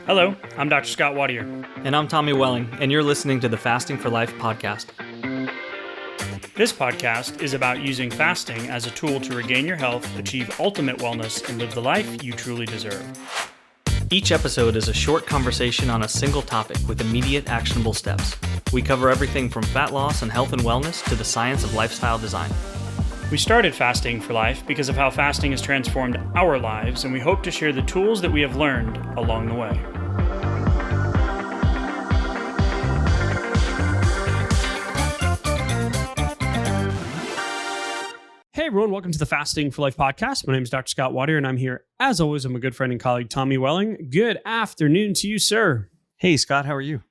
Hello, I'm Dr. Scott Wattier. And I'm Tommy Welling, and you're listening to the Fasting for Life podcast. This podcast is about using fasting as a tool to regain your health, achieve ultimate wellness, and live the life you truly deserve. Each episode is a short conversation on a single topic with immediate actionable steps. We cover everything from fat loss and health and wellness to the science of lifestyle design. We started Fasting for Life because of how fasting has transformed our lives, and we hope to share the tools that we have learned along the way. Hey everyone, welcome to the Fasting for Life podcast. My name is Dr. Scott Wattier, and I'm here, as always, with my good friend and colleague, Tommy Welling. Good afternoon to you, sir. Hey, Scott, how are you?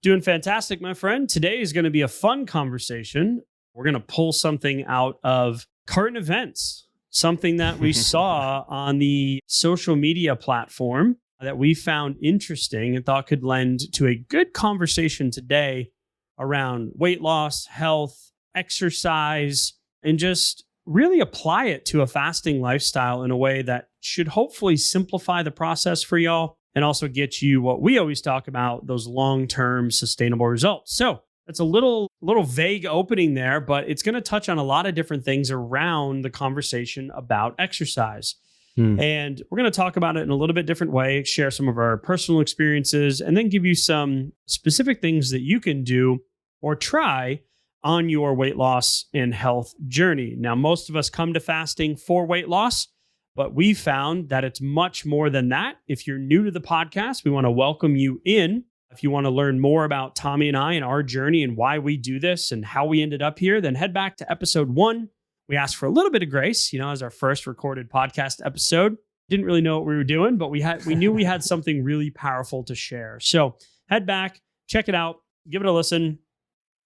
Doing fantastic, my friend. Today is going to be a fun conversation. We're going to pull something out of current events, something that we saw on the social media platform that we found interesting and thought could lend to a good conversation today around weight loss, health, exercise, and just really apply it to a fasting lifestyle in a way that should hopefully simplify the process for y'all and also get you what we always talk about, those long-term sustainable results. So it's a little vague opening there, but it's going to touch on a lot of different things around the conversation about exercise. And we're going to talk about it in a little bit different way, share some of our personal experiences, and then give you some specific things that you can do or try on your weight loss and health journey. Now, most of us come to fasting for weight loss, but we found that it's much more than that. If you're new to the podcast, we want to welcome you in. If you want to learn more about Tommy and I and our journey and why we do this and how we ended up here, then head back to episode 1. We asked for a little bit of grace, as our first recorded podcast episode. Didn't really know what we were doing, but we knew we had something really powerful to share. So head back, check it out, give it a listen.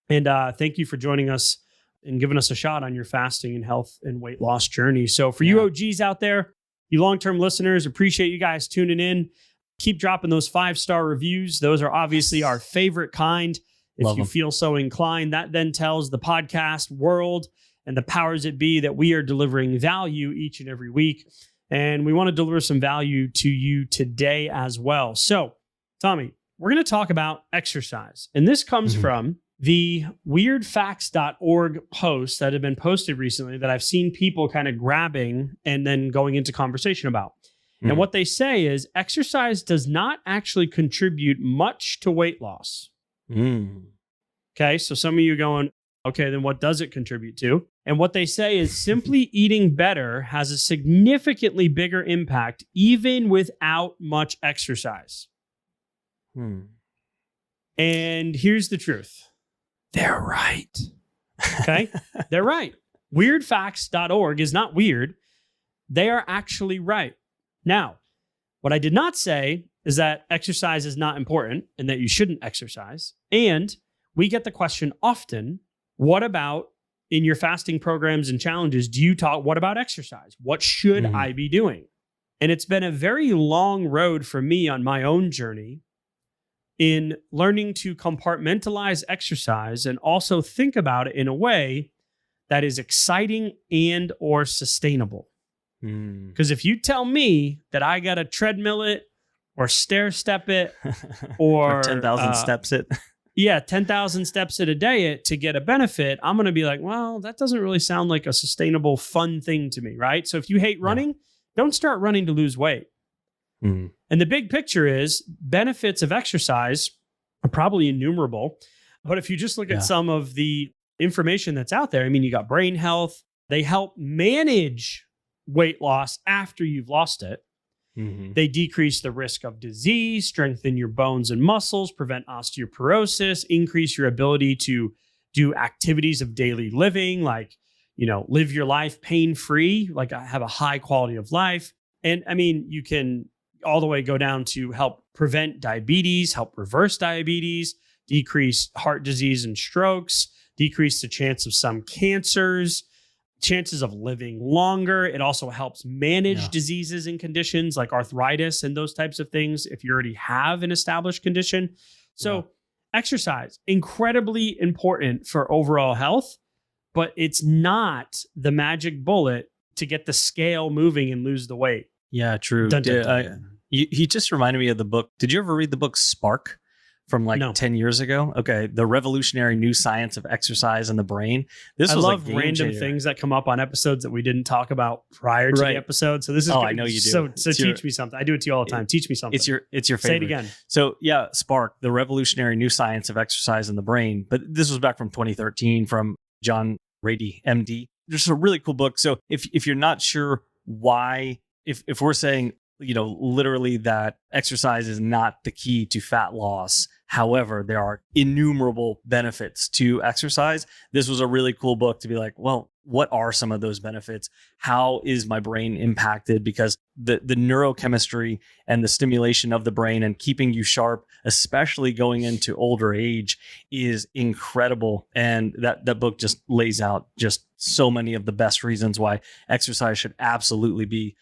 And thank you for joining us and giving us a shot on your fasting and health and weight loss journey. So for you OGs out there, you long-term listeners, appreciate you guys tuning in. Keep dropping those 5-star reviews. Those are obviously our favorite kind. If you feel so inclined, that then tells the podcast world and the powers that be that we are delivering value each and every week. And we want to deliver some value to you today as well. So, Tommy, we're going to talk about exercise. And this comes from the weirdfacts.org posts that have been posted recently that I've seen people kind of grabbing and then going into conversation about. And what they say is exercise does not actually contribute much to weight loss. Okay, so some of you are going, okay, then what does it contribute to? And what they say is simply eating better has a significantly bigger impact even without much exercise. And here's the truth. They're right. Okay? They're right. Weirdfacts.org is not weird. They are actually right. Now, what I did not say is that exercise is not important and that you shouldn't exercise. And we get the question often, what about in your fasting programs and challenges, what about exercise? What should I be doing? And it's been a very long road for me on my own journey in learning to compartmentalize exercise and also think about it in a way that is exciting and or sustainable. Because if you tell me that I got to treadmill it or stair step it or 10,000 steps it. 10,000 steps a day to get a benefit, I'm going to be like, well, that doesn't really sound like a sustainable, fun thing to me, right? So if you hate running, don't start running to lose weight. And the big picture is benefits of exercise are probably innumerable. But if you just look at some of the information that's out there, you got brain health. They help manage weight loss after you've lost it. They decrease the risk of disease, strengthen your bones and muscles, prevent osteoporosis, increase your ability to do activities of daily living, like, live your life pain-free, like have a high quality of life. And you can all the way go down to help prevent diabetes, help reverse diabetes, decrease heart disease and strokes, decrease the chance of some cancers, chances of living longer. It also helps manage diseases and conditions like arthritis and those types of things if you already have an established condition. So exercise, incredibly important for overall health, but it's not the magic bullet to get the scale moving and lose the weight. Yeah, true. You just reminded me of the book. Did you ever read the book Spark from like No. 10 years ago? Okay. The Revolutionary New Science of Exercise and the Brain. I love random things that come up on episodes that we didn't talk about prior to the episode. So this is I know you do. So teach me something. I do it to you all the time. Teach me something. It's your favorite. Say it again. So yeah, Spark, The Revolutionary New Science of Exercise and the Brain. But this was back from 2013 from John Rady, MD. There's a really cool book. So if you're not sure why, if we're saying, literally that exercise is not the key to fat loss. However, there are innumerable benefits to exercise. This was a really cool book to be like, well, what are some of those benefits? How is my brain impacted? Because the neurochemistry and the stimulation of the brain and keeping you sharp, especially going into older age, is incredible. And that book just lays out just so many of the best reasons why exercise should absolutely be,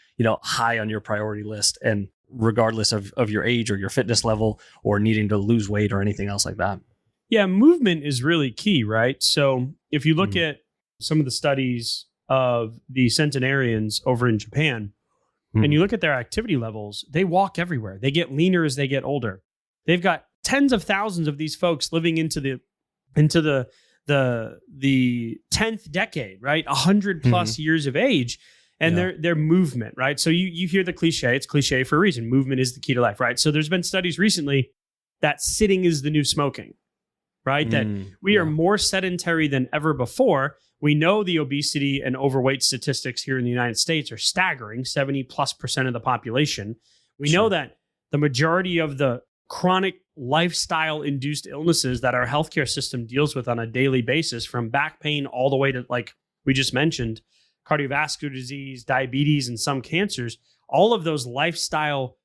high on your priority list, and regardless of your age or your fitness level or needing to lose weight or anything else like that. Yeah, movement is really key, right? So if you look at some of the studies of the centenarians over in Japan, and you look at their activity levels, they walk everywhere. They get leaner as they get older. They've got tens of thousands of these folks living into the 10th decade, right? 100 plus years of age. And their movement, right? So you hear the cliche, it's cliche for a reason. Movement is the key to life, right? So there's been studies recently that sitting is the new smoking, right? That we are more sedentary than ever before. We know the obesity and overweight statistics here in the United States are staggering, 70+% of the population. We know that the majority of the chronic lifestyle-induced illnesses that our healthcare system deals with on a daily basis, from back pain all the way to, like we just mentioned, cardiovascular disease, diabetes, and some cancers, all of those lifestyle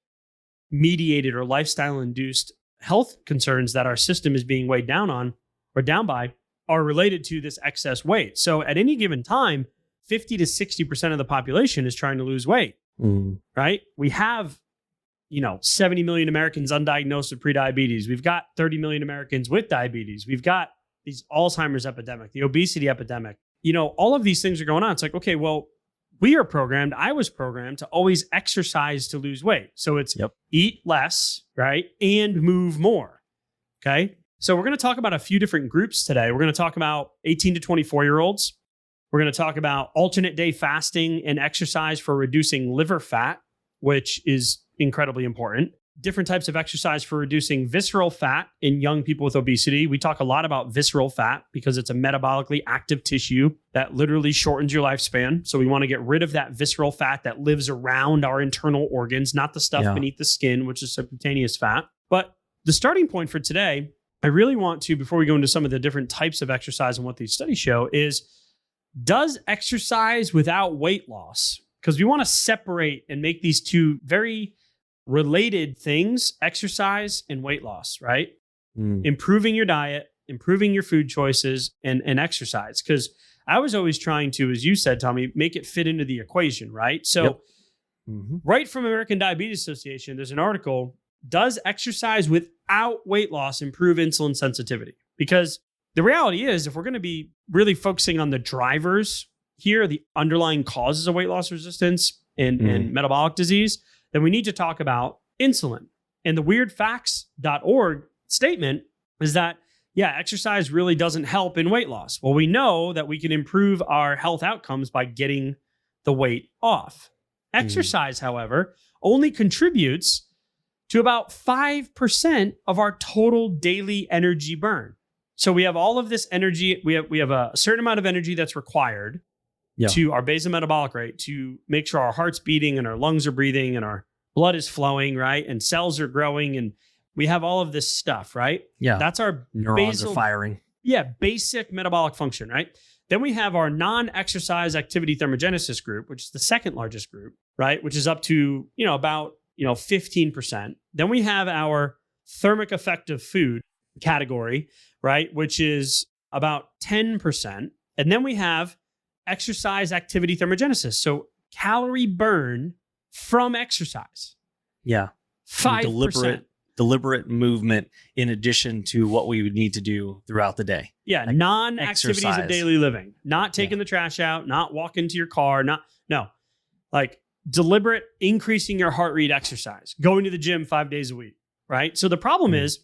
mediated or lifestyle induced health concerns that our system is being weighed down on or down by are related to this excess weight. So at any given time, 50 to 60% of the population is trying to lose weight, right? We have, 70 million Americans undiagnosed with prediabetes. We've got 30 million Americans with diabetes. We've got these Alzheimer's epidemic, the obesity epidemic. All of these things are going on. It's like, okay, well, I was programmed to always exercise to lose weight. So it's eat less, right? And move more. Okay. So we're going to talk about a few different groups today. We're going to talk about 18 to 24-year-olds. We're going to talk about alternate day fasting and exercise for reducing liver fat, which is incredibly important. Different types of exercise for reducing visceral fat in young people with obesity. We talk a lot about visceral fat because it's a metabolically active tissue that literally shortens your lifespan. So we want to get rid of that visceral fat that lives around our internal organs, not the stuff beneath the skin, which is subcutaneous fat. But the starting point for today, I really want to, before we go into some of the different types of exercise and what these studies show, is does exercise without weight loss? Because we want to separate and make these two very related things, exercise and weight loss, right? Improving your diet, improving your food choices, and exercise. Because I was always trying to, as you said, Tommy, make it fit into the equation, right? So right from American Diabetes Association, there's an article, does exercise without weight loss improve insulin sensitivity? Because the reality is, if we're going to be really focusing on the drivers here, the underlying causes of weight loss resistance and metabolic disease, then we need to talk about insulin. And the weirdfacts.org statement is that, exercise really doesn't help in weight loss. Well, we know that we can improve our health outcomes by getting the weight off. Exercise, however, only contributes to about 5% of our total daily energy burn. So we have all of this energy. We have a certain amount of energy that's required to our basal metabolic rate to make sure our heart's beating and our lungs are breathing and our blood is flowing, right? And cells are growing and we have all of this stuff, right? Yeah. That's our neurons are firing. Yeah, basic metabolic function, right? Then we have our non-exercise activity thermogenesis group, which is the second largest group, right? Which is up to, about 15%. Then we have our thermic effective food category, right? Which is about 10%. And then we have exercise activity thermogenesis. So calorie burn from exercise. Yeah. 5%. Deliberate movement in addition to what we would need to do throughout the day. Yeah. Like non-activities exercise. of daily living, not taking the trash out, not walking to your car, like deliberate increasing your heart rate exercise, going to the gym 5 days a week, right? So the problem is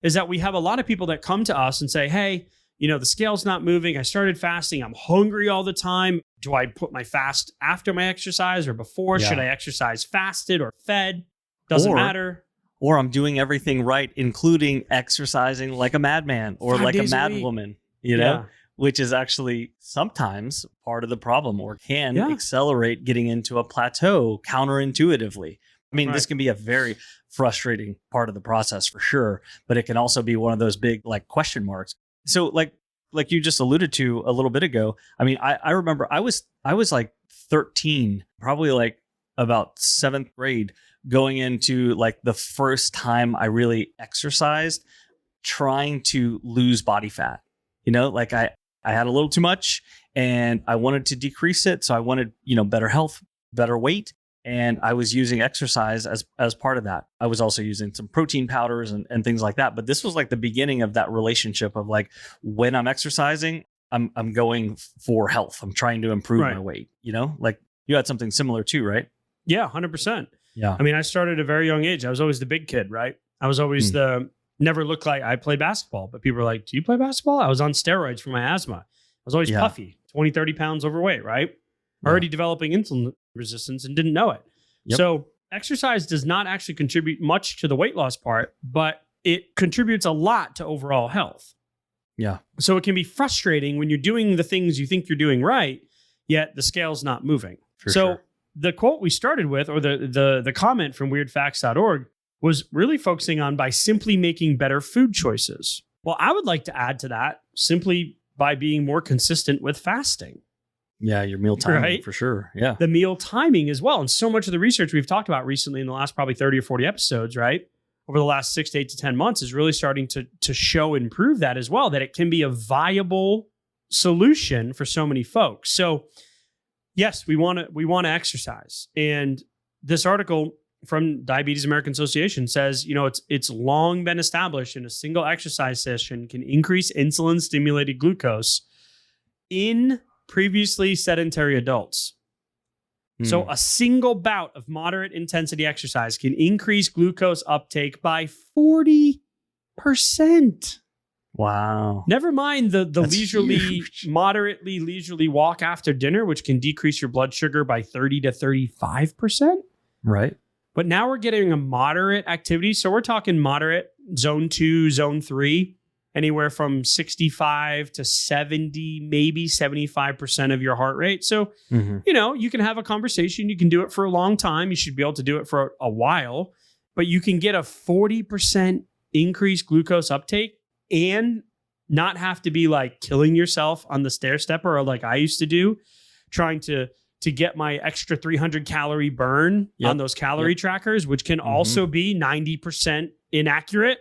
that we have a lot of people that come to us and say, hey, the scale's not moving. I started fasting. I'm hungry all the time. Do I put my fast after my exercise or before? Yeah. Should I exercise fasted or fed? Doesn't matter. Or I'm doing everything right, including exercising like a madman or like a madwoman, which is actually sometimes part of the problem or can accelerate getting into a plateau counterintuitively. I mean, this can be a very frustrating part of the process for sure, but it can also be one of those big like question marks. So like you just alluded to a little bit ago, I mean, I remember I was like 13, probably like about 7th grade, going into like the first time I really exercised, trying to lose body fat. Like I had a little too much and I wanted to decrease it. So I wanted, better health, better weight. And I was using exercise as part of that. I was also using some protein powders and things like that. But this was like the beginning of that relationship of like, when I'm exercising, I'm going for health. I'm trying to improve my weight, like you had something similar too, right? Yeah, 100%. Yeah. I mean, I started at a very young age. I was always the big kid, right? I was always never looked like I played basketball, but people were like, do you play basketball? I was on steroids for my asthma. I was always puffy, 20, 30 pounds overweight, right? Already developing insulin resistance and didn't know it. Yep. So exercise does not actually contribute much to the weight loss part, but it contributes a lot to overall health. Yeah. So it can be frustrating when you're doing the things you think you're doing right, yet the scale's not moving. The quote we started with, or the comment from weirdfacts.org, was really focusing on by simply making better food choices. Well, I would like to add to that simply by being more consistent with fasting. Yeah, your meal timing for sure. Yeah. The meal timing as well. And so much of the research we've talked about recently in the last probably 30 or 40 episodes, right? Over the last 6 to 8 to 10 months is really starting to show and prove that as well, that it can be a viable solution for so many folks. So yes, we want to exercise. And this article from Diabetes American Association says, it's long been established in a single exercise session can increase insulin stimulated glucose in previously sedentary adults. So a single bout of moderate intensity exercise can increase glucose uptake by 40%. Wow. Never mind the moderately leisurely walk after dinner, which can decrease your blood sugar by 30 to 35%. Right. But now we're getting a moderate activity. So we're talking moderate, zone 2, zone 3, anywhere from 65 to 70, maybe 75% of your heart rate. So, you can have a conversation. You can do it for a long time. You should be able to do it for a while, but you can get a 40% increased glucose uptake and not have to be like killing yourself on the stair stepper or like I used to do, trying to get my extra 300 calorie burn on those calorie trackers, which can also be 90% inaccurate.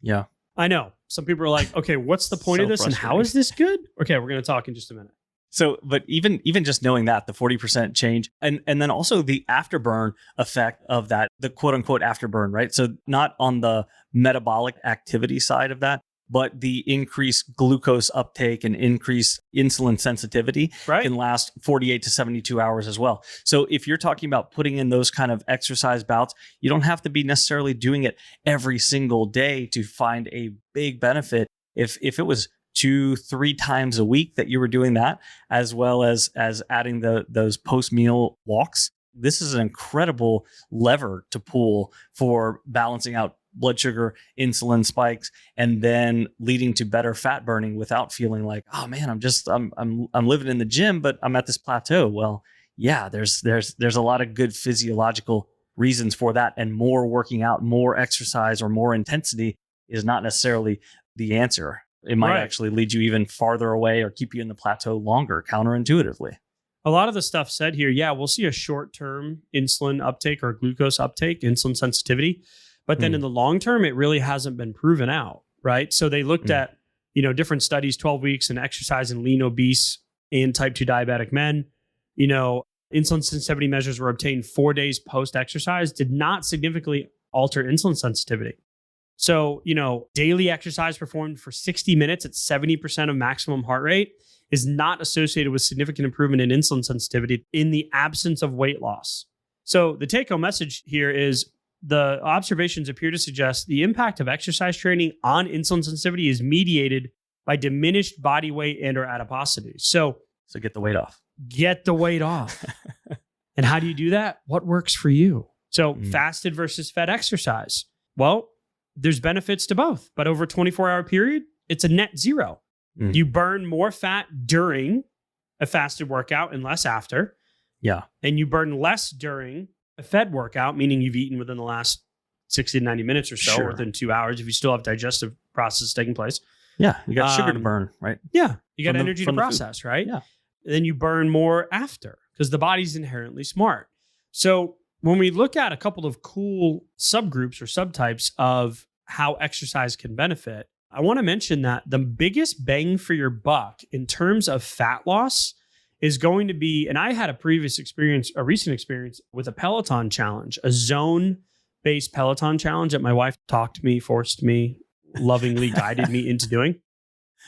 Yeah. I know. Some people are like, okay, what's the point of this and how is this good? Okay, we're going to talk in just a minute. So, but even just knowing that, the 40% change, and then also the afterburn effect of that, the quote unquote afterburn, right? So not on the metabolic activity side of that, but the increased glucose uptake and increased insulin sensitivity can last 48 to 72 hours as well. So if you're talking about putting in those kind of exercise bouts, you don't have to be necessarily doing it every single day to find a big benefit. If it was 2-3 times a week that you were doing that, as well as adding those post-meal walks, this is an incredible lever to pull for balancing out blood sugar, insulin spikes, and then leading to better fat burning without feeling like, oh man, I'm living in the gym, but I'm at this plateau. Well, yeah, there's a lot of good physiological reasons for that, and more working out, more exercise, or more intensity is not necessarily the answer. It might actually lead you even farther away or keep you in the plateau longer, counterintuitively. A lot of the stuff said here, we'll see a short-term insulin uptake or glucose uptake, insulin sensitivity. But then in the long term, it really hasn't been proven out, right? So they looked at, different studies, 12 weeks in exercise in lean, obese, and type 2 diabetic men. Insulin sensitivity measures were obtained 4 days post-exercise, did not significantly alter insulin sensitivity. So, daily exercise performed for 60 minutes at 70% of maximum heart rate is not associated with significant improvement in insulin sensitivity in the absence of weight loss. So the take-home message here is the observations appear to suggest the impact of exercise training on insulin sensitivity is mediated by diminished body weight and or adiposity. So get the weight off. Get the weight off. And how do you do that? What works for you? So fasted versus fed exercise. Well, there's benefits to both, but over a 24-hour period, it's a net zero. You burn more fat during a fasted workout and less after. Yeah. And you burn less during a fed workout, meaning you've eaten within the last 60 to 90 minutes or so, or within 2 hours, if you still have digestive processes taking place. Yeah. You got sugar to burn, right? Yeah. You got energy to process, right? Yeah. And then you burn more after because the body's inherently smart. So when we look at a couple of cool subgroups or subtypes of how exercise can benefit, I want to mention that the biggest bang for your buck in terms of fat loss is going to be, and I had a recent experience with a Peloton challenge, a zone-based Peloton challenge that my wife forced me, lovingly guided me into doing.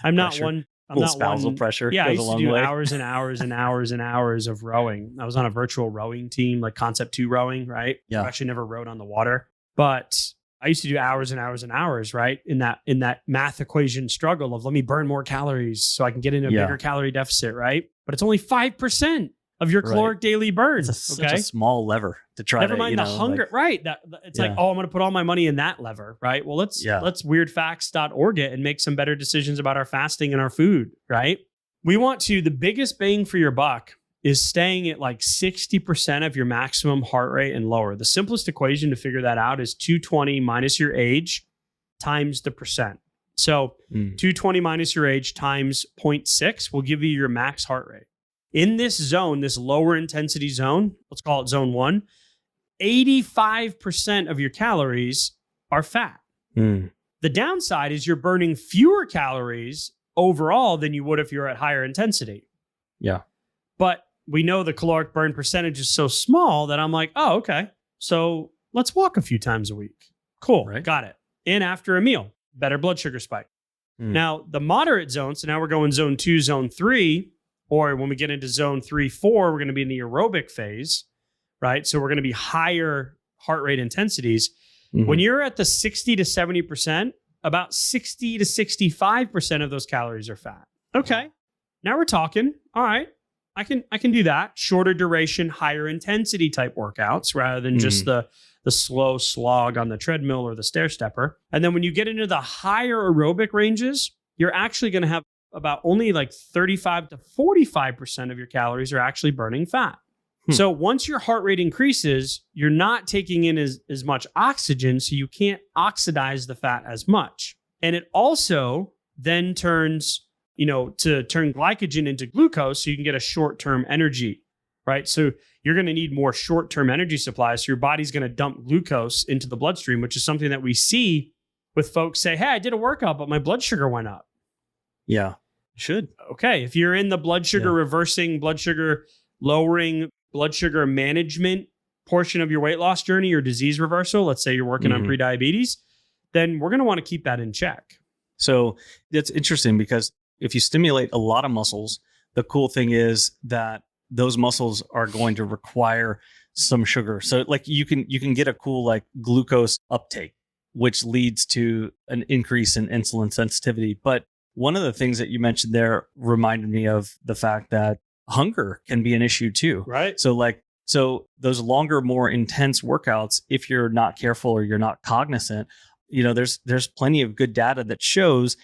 I'm not one. Spousal pressure. Yeah, I used to do hours and hours and hours and hours of rowing. I was on a virtual rowing team, like Concept 2 rowing, right? Yeah. I actually never rowed on the water, but I used to do hours and hours and hours, right? In that math equation struggle of let me burn more calories so I can get into a bigger calorie deficit, right? But it's only 5% of your caloric daily burn. It's such a small lever to try. Never mind the hunger, right? It's like, I'm going to put all my money in that lever, right? Well, let's weirdfacts.org it and make some better decisions about our fasting and our food, right? The biggest bang for your buck is staying at like 60% of your maximum heart rate and lower. The simplest equation to figure that out is 220 minus your age times the percent. So 220 minus your age times 0.6 will give you your max heart rate. In this zone, this lower intensity zone, let's call it zone 1, 85% of your calories are fat. The downside is you're burning fewer calories overall than you would if you're at higher intensity. Yeah. But we know the caloric burn percentage is so small that I'm like, oh, okay. So let's walk a few times a week. Cool. Right. Got it. In after a meal, better blood sugar spike. Now, the moderate zone, so now we're going zone 2, zone 3, or when we get into zone 3, 4, we're going to be in the aerobic phase, right? So we're going to be higher heart rate intensities. When you're at the 60 to 70%, about 60 to 65% of those calories are fat. Okay. Now we're talking. All right. I can do that. Shorter duration, higher intensity type workouts rather than just the slow slog on the treadmill or the stair stepper. And then when you get into the higher aerobic ranges, you're actually going to have about only like 35 to 45% of your calories are actually burning fat. So once your heart rate increases, you're not taking in as much oxygen, so you can't oxidize the fat as much. And it also then turns, to turn glycogen into glucose so you can get a short-term energy, right? So you're going to need more short-term energy supplies. So your body's going to dump glucose into the bloodstream, which is something that we see with folks say, hey, I did a workout, but my blood sugar went up. Yeah, should. Okay, if you're in the blood sugar reversing, blood sugar lowering, blood sugar management portion of your weight loss journey or disease reversal, let's say you're working on prediabetes, then we're going to want to keep that in check. So that's interesting because if you stimulate a lot of muscles, the cool thing is that those muscles are going to require some sugar. So like you can get a cool like glucose uptake, which leads to an increase in insulin sensitivity. But one of the things that you mentioned there reminded me of the fact that hunger can be an issue too. Right. So those longer, more intense workouts, if you're not careful or you're not cognizant, there's plenty of good data that shows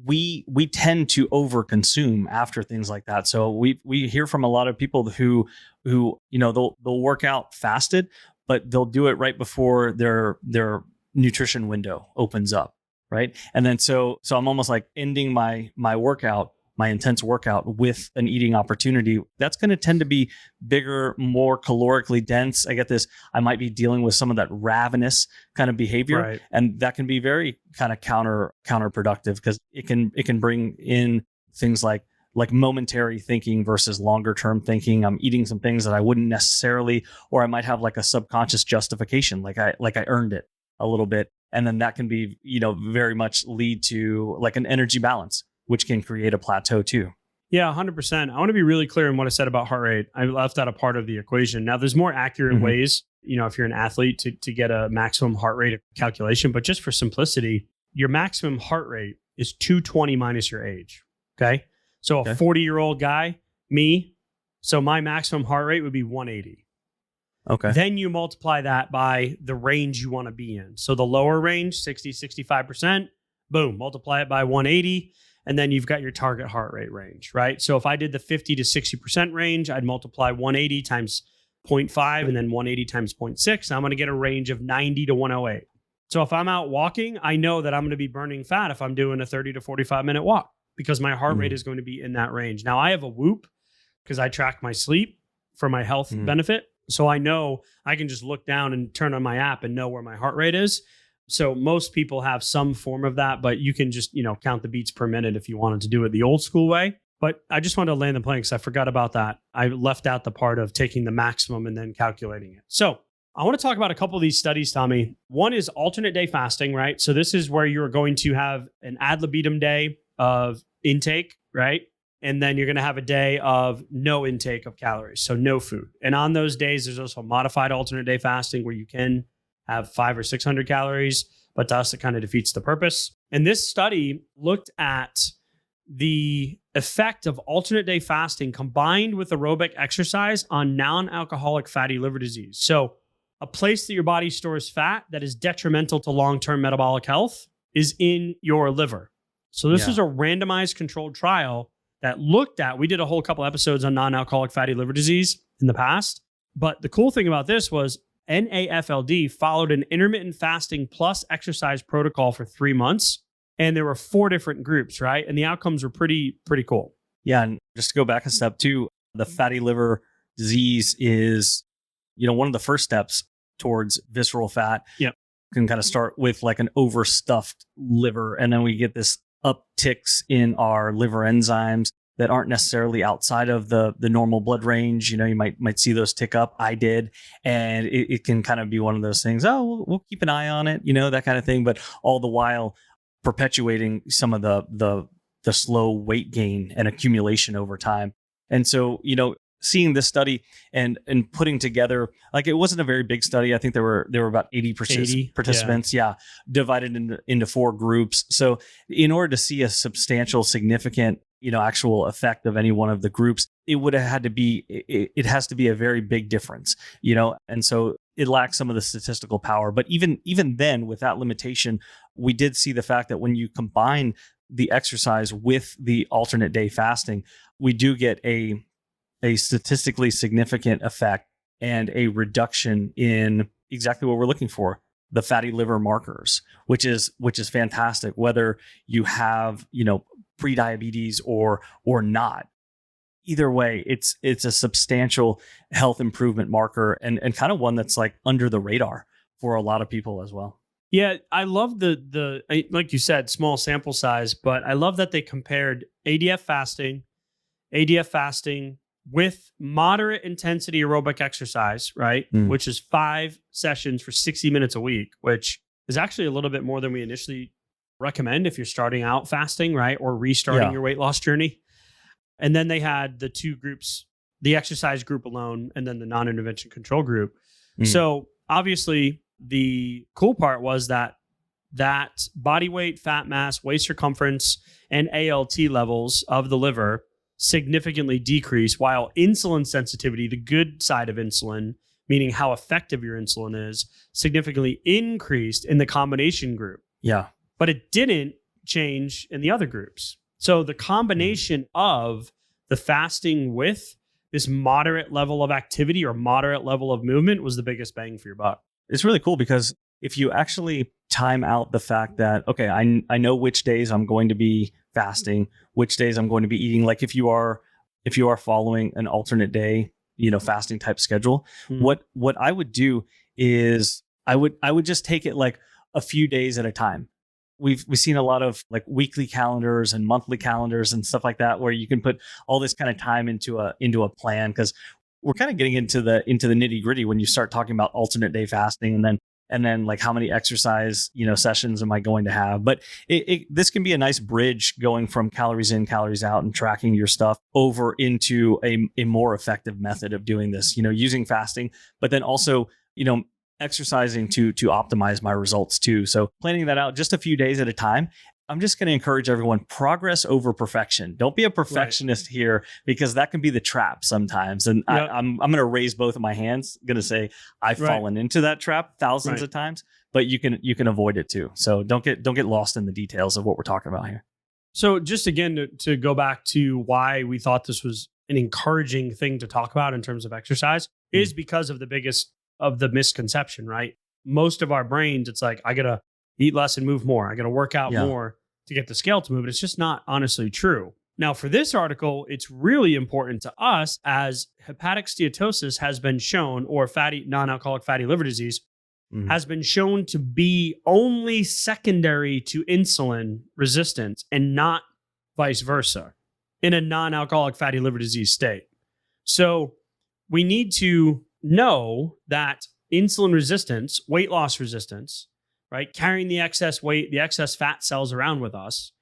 we tend to overconsume after things like that. So we hear from a lot of people who they'll work out fasted, but they'll do it right before their nutrition window opens up, right? And then so I'm almost like ending my workout, my intense workout with an eating opportunity. That's going to tend to be bigger, more calorically dense. I get this. I might be dealing with some of that ravenous kind of behavior, right. And that can be very kind of counterproductive because it can bring in things like momentary thinking versus longer term thinking. I'm eating some things that I wouldn't necessarily, or I might have like a subconscious justification, like I earned it a little bit, and then that can be very much lead to like an energy balance, which can create a plateau too. Yeah, 100%. I want to be really clear in what I said about heart rate. I left out a part of the equation. Now, there's more accurate ways, if you're an athlete to get a maximum heart rate calculation, but just for simplicity, your maximum heart rate is 220 minus your age. Okay. So a 40-year-old guy, me, so my maximum heart rate would be 180. Okay. Then you multiply that by the range you want to be in. So the lower range, 60, 65%, boom, multiply it by 180. And then you've got your target heart rate range, right? So if I did the 50 to 60% range, I'd multiply 180 times 0.5 and then 180 times 0.6. I'm going to get a range of 90 to 108. So if I'm out walking, I know that I'm going to be burning fat if I'm doing a 30 to 45 minute walk because my heart rate is going to be in that range. Now I have a Whoop because I track my sleep for my health benefit. So I know I can just look down and turn on my app and know where my heart rate is. So most people have some form of that, but you can just, count the beats per minute if you wanted to do it the old school way. But I just wanted to land the plane because I forgot about that. I left out the part of taking the maximum and then calculating it. So I want to talk about a couple of these studies, Tommy. One is alternate day fasting, right? So this is where you're going to have an ad libitum day of intake, right? And then you're going to have a day of no intake of calories, so no food. And on those days, there's also modified alternate day fasting where you can have 500 or 600 calories, but to us, it kind of defeats the purpose. And this study looked at the effect of alternate day fasting combined with aerobic exercise on non-alcoholic fatty liver disease. So a place that your body stores fat that is detrimental to long-term metabolic health is in your liver. So this is a randomized controlled trial that looked at, we did a whole couple episodes on non-alcoholic fatty liver disease in the past. But the cool thing about this was NAFLD followed an intermittent fasting plus exercise protocol for 3 months. And there were 4 different groups, right? And the outcomes were pretty cool. Yeah. And just to go back a step too, the fatty liver disease is, one of the first steps towards visceral fat. Yeah. Can kind of start with like an overstuffed liver. And then we get this upticks in our liver enzymes that aren't necessarily outside of the normal blood range. You might see those tick up. I did. And it can kind of be one of those things. Oh, we'll keep an eye on it, that kind of thing. But all the while perpetuating some of the slow weight gain and accumulation over time. And so, seeing this study and putting together, like it wasn't a very big study. I think there were about 80 participants, divided into 4 groups. So in order to see a substantial, significant, actual effect of any one of the groups, it would have had to be, it has to be a very big difference, and so it lacks some of the statistical power. But even then, with that limitation, we did see the fact that when you combine the exercise with the alternate day fasting, we do get a statistically significant effect and a reduction in exactly what we're looking for, the fatty liver markers, which is fantastic, whether you have, pre-diabetes or not. Either way, it's a substantial health improvement marker and kind of one that's like under the radar for a lot of people as well. Yeah, I love the like you said, small sample size, but I love that they compared ADF fasting with moderate intensity aerobic exercise, right? Which is 5 sessions for 60 minutes a week, which is actually a little bit more than we initially recommend if you're starting out fasting, right? Or restarting your weight loss journey. And then they had the 2 groups, the exercise group alone, and then the non-intervention control group. So obviously the cool part was that body weight, fat mass, waist circumference, and ALT levels of the liver significantly decrease, while insulin sensitivity, the good side of insulin, meaning how effective your insulin is, significantly increased in the combination group. Yeah. But it didn't change in the other groups. So the combination of the fasting with this moderate level of activity or moderate level of movement was the biggest bang for your buck. It's really cool because if you actually time out the fact that, okay, I know which days I'm going to be fasting, which days I'm going to be eating. Like if you are following an alternate day, fasting type schedule, what I would do is I would just take it like a few days at a time. We've seen a lot of like weekly calendars and monthly calendars and stuff like that, where you can put all this kind of time into a plan, because we're kind of getting into the nitty gritty when you start talking about alternate day fasting. And then And then like how many exercise, sessions am I going to have? But this can be a nice bridge going from calories in, calories out and tracking your stuff over into a more effective method of doing this, using fasting, but then also, exercising to optimize my results too. So planning that out just a few days at a time. I'm just going to encourage everyone, progress over perfection. Don't be a perfectionist here, because that can be the trap sometimes. And I'm going to raise both of my hands. I'm going to say I've fallen into that trap thousands of times, but you can avoid it too. So don't get lost in the details of what we're talking about here. So just again, to go back to why we thought this was an encouraging thing to talk about in terms of exercise is because of the biggest of the misconception, right? Most of our brains, it's like, I got to eat less and move more. I got to work out more to get the scale to move. And it's just not honestly true. Now, for this article, it's really important to us, as hepatic steatosis has been shown, or non-alcoholic fatty liver disease has been shown to be only secondary to insulin resistance and not vice versa in a non-alcoholic fatty liver disease state. So we need to know that insulin resistance, weight loss resistance, right, carrying the excess weight, the excess fat cells around with us,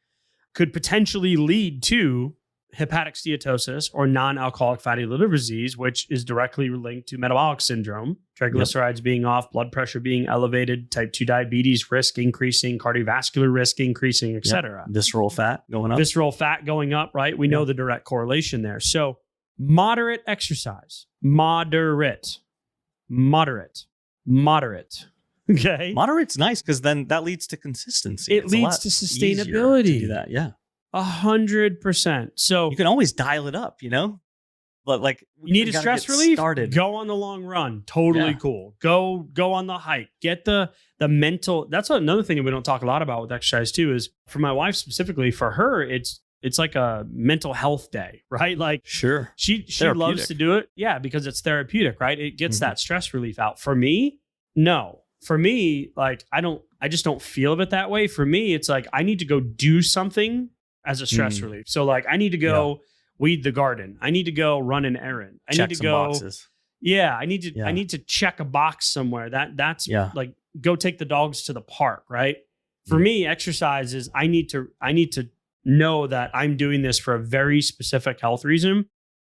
could potentially lead to hepatic steatosis or non-alcoholic fatty liver disease, which is directly linked to metabolic syndrome, triglycerides being off, blood pressure being elevated, type 2 diabetes risk increasing, cardiovascular risk increasing, et cetera. Visceral fat going up. Visceral fat going up, right? We know the direct correlation there. So moderate exercise, moderate. Okay. Moderate's nice, because then that leads to consistency. It leads to sustainability. To do that. Yeah. 100%. So you can always dial it up, but like, you need a stress relief. Go on the long run. Totally cool. Go on the hike. Get the mental. That's another thing that we don't talk a lot about with exercise too, is for my wife specifically, for her, it's like a mental health day, right? Like, sure. She loves to do it. Yeah. Because it's therapeutic, right? It gets that stress relief out. For me, no. For me, like, I just don't feel it that way. For me, it's like, I need to go do something as a stress relief. So like, I need to go weed the garden. I need to go run an errand. I need to go boxes. Yeah. I need to check a box somewhere. That's like, go take the dogs to the park. Right. For me, exercise is, I need to know that I'm doing this for a very specific health reason,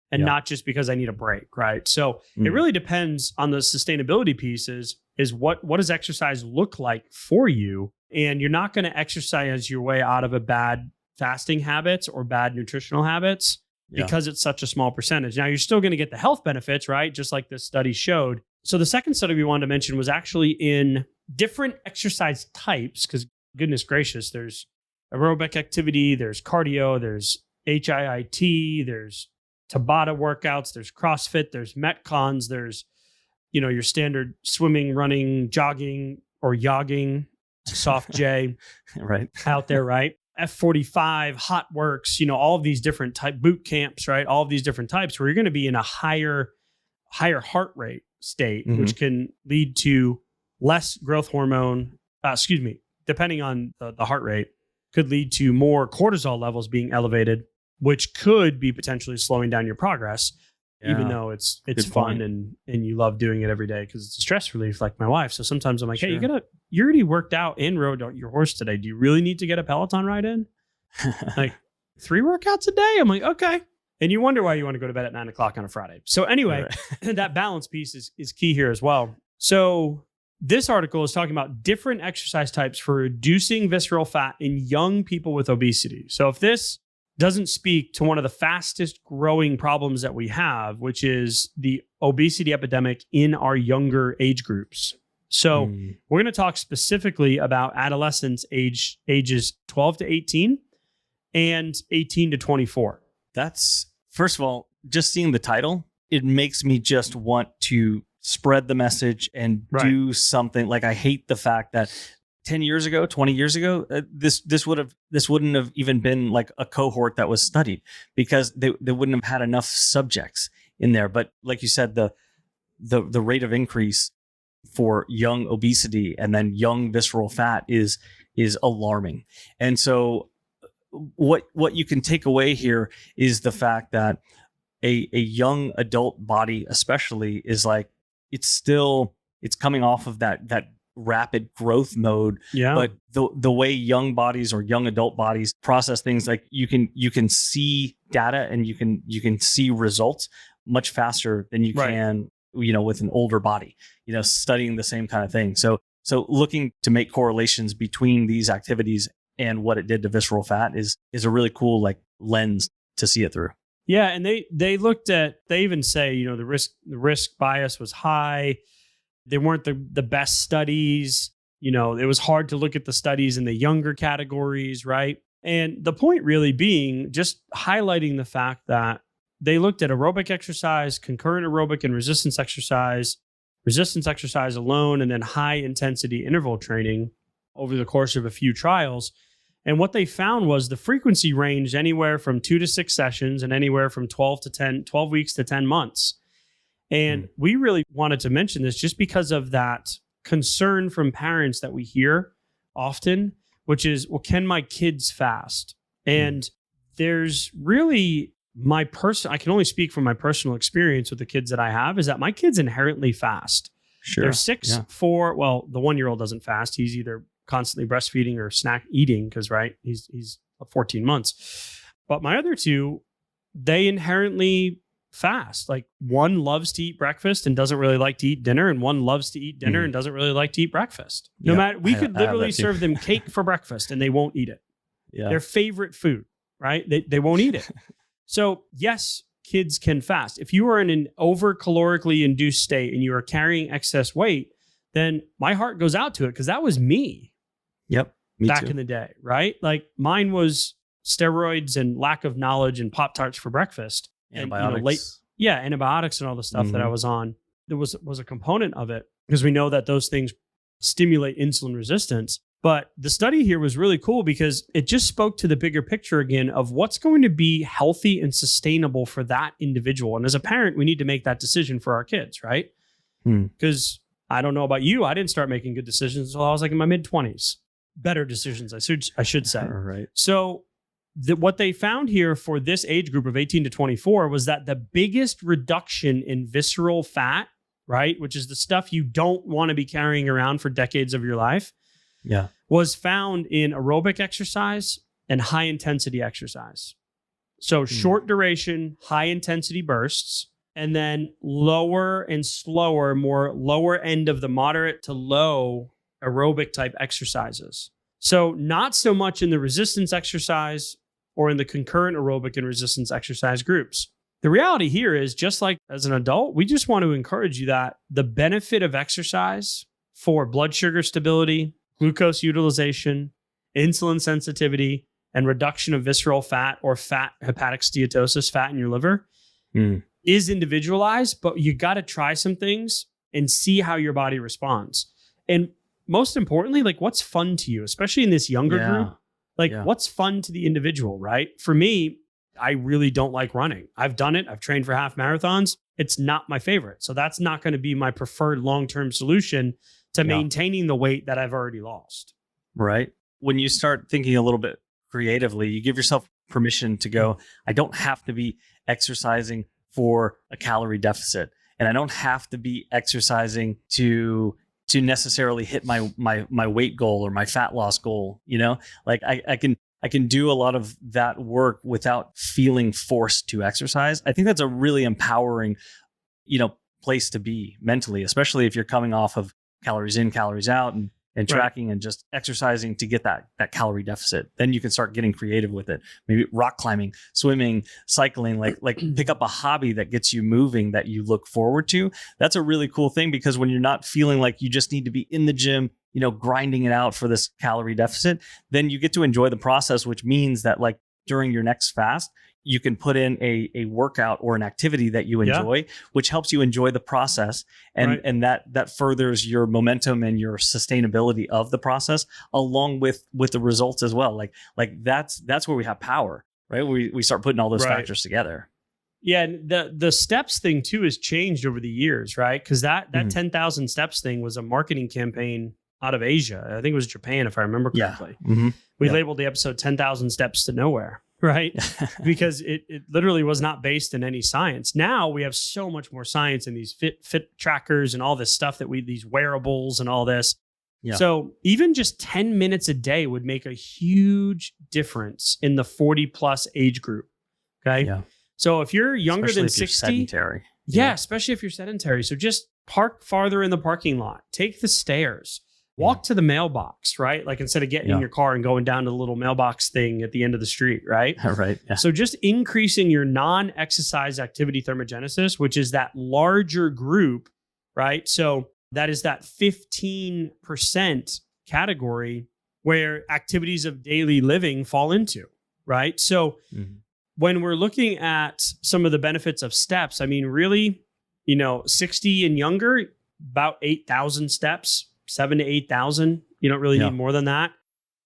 and not just because I need a break. Right. So it really depends on the sustainability pieces. Is what does exercise look like for you? And you're not going to exercise your way out of a bad fasting habits or bad nutritional habits because it's such a small percentage. Now, you're still going to get the health benefits, right? Just like this study showed. So the second study we wanted to mention was actually in different exercise types, because goodness gracious, there's aerobic activity, there's cardio, there's HIIT, there's Tabata workouts, there's CrossFit, there's Metcons, there's your standard swimming, running, jogging, or yogging, soft J, right out there, right? F45, hot works, all of these different type boot camps, right? All of these different types where you're going to be in a higher heart rate state, which can lead to less growth hormone, depending on the heart rate, could lead to more cortisol levels being elevated, which could be potentially slowing down your progress. Even though it's fun and you love doing it every day because it's a stress relief, like my wife. So sometimes I'm like, hey, you already worked out and rode your horse today. Do you really need to get a Peloton ride in? Like 3 workouts a day? I'm like, okay. And you wonder why you want to go to bed at 9:00 on a Friday. So anyway, that balance piece is key here as well. So this article is talking about different exercise types for reducing visceral fat in young people with obesity. So if this doesn't speak to one of the fastest growing problems that we have, which is the obesity epidemic in our younger age groups. So we're going to talk specifically about adolescents ages 12 to 18 and 18 to 24. That's, first of all, just seeing the title, it makes me just want to spread the message and do something. Like, I hate the fact that 10 years ago, 20 years ago, this wouldn't have even been like a cohort that was studied, because they wouldn't have had enough subjects in there. But like you said, the rate of increase for young obesity and then young visceral fat is alarming. And so what you can take away here is the fact that a young adult body, especially, is like, it's coming off of that rapid growth mode. Yeah. But the way young bodies or young adult bodies process things, like you can see data and you can see results much faster than you can, with an older body, studying the same kind of thing. So looking to make correlations between these activities and what it did to visceral fat is a really cool like lens to see it through. Yeah, and they looked at, they even say, the risk bias was high. They weren't the best studies. It was hard to look at the studies in the younger categories, right? And the point really being just highlighting the fact that they looked at aerobic exercise, concurrent aerobic and resistance exercise alone, and then high intensity interval training over the course of a few trials. And what they found was the frequency ranged anywhere from 2 to 6 sessions and anywhere from 12 weeks to 10 months. And we really wanted to mention this just because of that concern from parents that we hear often, which is, well, can my kids fast? And there's really I can only speak from my personal experience with the kids that I have, is that my kids inherently fast. Sure. They're 6, 4. Well, the 1-year-old doesn't fast. He's either constantly breastfeeding or snack eating because, he's 14 months. But my other 2, they inherently fast. Like, one loves to eat breakfast and doesn't really like to eat dinner, and one loves to eat dinner and doesn't really like to eat breakfast. No matter, we could literally serve them cake for breakfast and they won't eat it. Yeah. Their favorite food, right? They won't eat it. So yes, kids can fast. If you are in an over calorically induced state and you are carrying excess weight, then my heart goes out to it, because that was me. Yep. Back in the day, right? Like, mine was steroids and lack of knowledge and Pop-Tarts for breakfast. Antibiotics. And, antibiotics and all the stuff that I was on. There was a component of it, because we know that those things stimulate insulin resistance. But the study here was really cool because it just spoke to the bigger picture again of what's going to be healthy and sustainable for that individual. And as a parent, we need to make that decision for our kids, right? Because I don't know about you, I didn't start making good decisions until I was like in my mid-20s. Better decisions, I should say. Right. So what they found here for this age group of 18 to 24 was that the biggest reduction in visceral fat, right, which is the stuff you don't want to be carrying around for decades of your life, was found in aerobic exercise and high intensity exercise. So short duration, high intensity bursts, and then lower and slower, more lower end of the moderate to low aerobic type exercises. So not so much in the resistance exercise or in the concurrent aerobic and resistance exercise groups. The reality here is, just like as an adult, we just want to encourage you that the benefit of exercise for blood sugar stability, glucose utilization, insulin sensitivity, and reduction of visceral fat or fat hepatic steatosis, fat in your liver, is individualized, but you got to try some things and see how your body responds. And most importantly, like, what's fun to you, especially in this younger group? Like, what's fun to the individual, right? For me, I really don't like running. I've done it. I've trained for half marathons. It's not my favorite. So that's not going to be my preferred long-term solution to maintaining the weight that I've already lost. Right. When you start thinking a little bit creatively, you give yourself permission to go, I don't have to be exercising for a calorie deficit, and I don't have to be exercising to necessarily hit my weight goal or my fat loss goal. Like I can do a lot of that work without feeling forced to exercise. I think that's a really empowering, place to be mentally, especially if you're coming off of calories in, calories out, and tracking and just exercising to get that calorie deficit. Then you can start getting creative with it. Maybe rock climbing, swimming, cycling, like pick up a hobby that gets you moving, that you look forward to. That's a really cool thing, because when you're not feeling like you just need to be in the gym, grinding it out for this calorie deficit, then you get to enjoy the process, which means that, like, during your next fast, you can put in a workout or an activity that you enjoy, which helps you enjoy the process. And that furthers your momentum and your sustainability of the process, along with the results as well. Like that's where we have power, right? We start putting all those factors together. Yeah. And the steps thing too has changed over the years, right? Because that 10,000 steps thing was a marketing campaign out of Asia. I think it was Japan, if I remember correctly. We labeled the episode 10,000 Steps to Nowhere. Right? Because it literally was not based in any science. Now we have so much more science in these fit trackers and all this stuff these wearables and all this. Yeah. So even just 10 minutes a day would make a huge difference in the 40 plus age group. Okay. Yeah. So if you're younger Especially than if you're 60, sedentary. yeah, especially if you're sedentary. So just park farther in the parking lot, take the stairs, walk to the mailbox, right? Like instead of getting in your car and going down to the little mailbox thing at the end of the street, right? Right. Yeah. So just increasing your non-exercise activity thermogenesis, which is that larger group, right? So that is that 15% category where activities of daily living fall into, right? So when we're looking at some of the benefits of steps, I mean, really, 60 and younger, about 8,000 steps, 7 to 8,000. You don't really need more than that.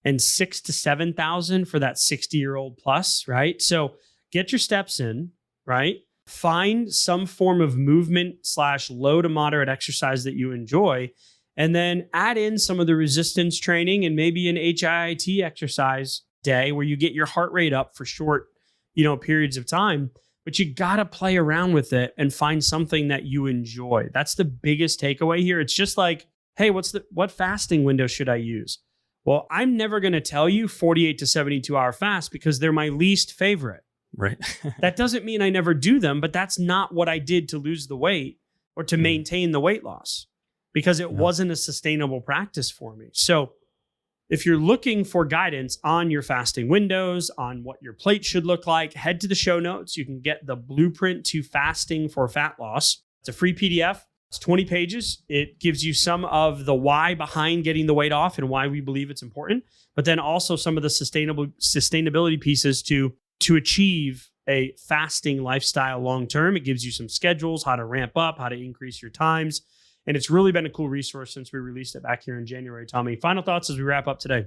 And 6 to 7,000 for that 60-year-old plus, right? So get your steps in, right? Find some form of movement / low to moderate exercise that you enjoy, and then add in some of the resistance training and maybe an HIIT exercise day where you get your heart rate up for short, periods of time. But you got to play around with it and find something that you enjoy. That's the biggest takeaway here. It's just like, hey, what fasting window should I use? Well, I'm never going to tell you 48 to 72 hour fast because they're my least favorite. Right. That doesn't mean I never do them, but that's not what I did to lose the weight or to maintain the weight loss because it wasn't a sustainable practice for me. So if you're looking for guidance on your fasting windows, on what your plate should look like, head to the show notes. You can get the Blueprint to Fasting for Fat Loss. It's a free PDF. It's 20 pages. It gives you some of the why behind getting the weight off and why we believe it's important, but then also some of the sustainability pieces to achieve a fasting lifestyle long-term. It gives you some schedules, how to ramp up, how to increase your times. And it's really been a cool resource since we released it back here in January. Tommy, final thoughts as we wrap up today?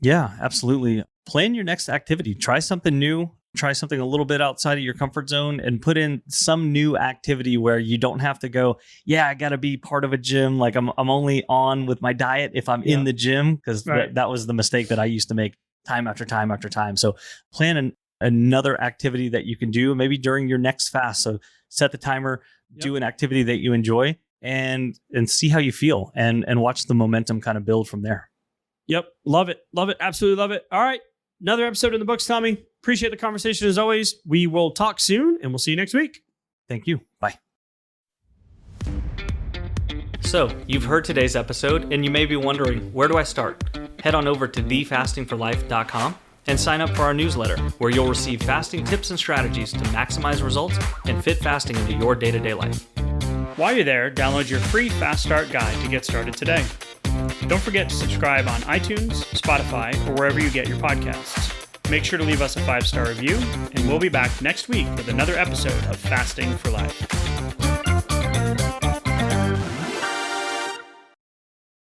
Yeah, absolutely. Plan your next activity. Try something new. Try something a little bit outside of your comfort zone and put in some new activity where you don't have to go, I got to be part of a gym. Like I'm only on with my diet if I'm in the gym, because that was the mistake that I used to make time after time after time. So plan another activity that you can do maybe during your next fast. So set the timer, do an activity that you enjoy and see how you feel and watch the momentum kind of build from there. Yep. Love it. Love it. Absolutely love it. All right. Another episode in the books, Tommy. Appreciate the conversation as always. We will talk soon and we'll see you next week. Thank you. Bye. So, you've heard today's episode and you may be wondering, where do I start? Head on over to thefastingforlife.com and sign up for our newsletter, where you'll receive fasting tips and strategies to maximize results and fit fasting into your day-to-day life. While you're there, download your free Fast Start guide to get started today. Don't forget to subscribe on iTunes, Spotify, or wherever you get your podcasts. Make sure to leave us a 5-star review, and we'll be back next week with another episode of Fasting for Life.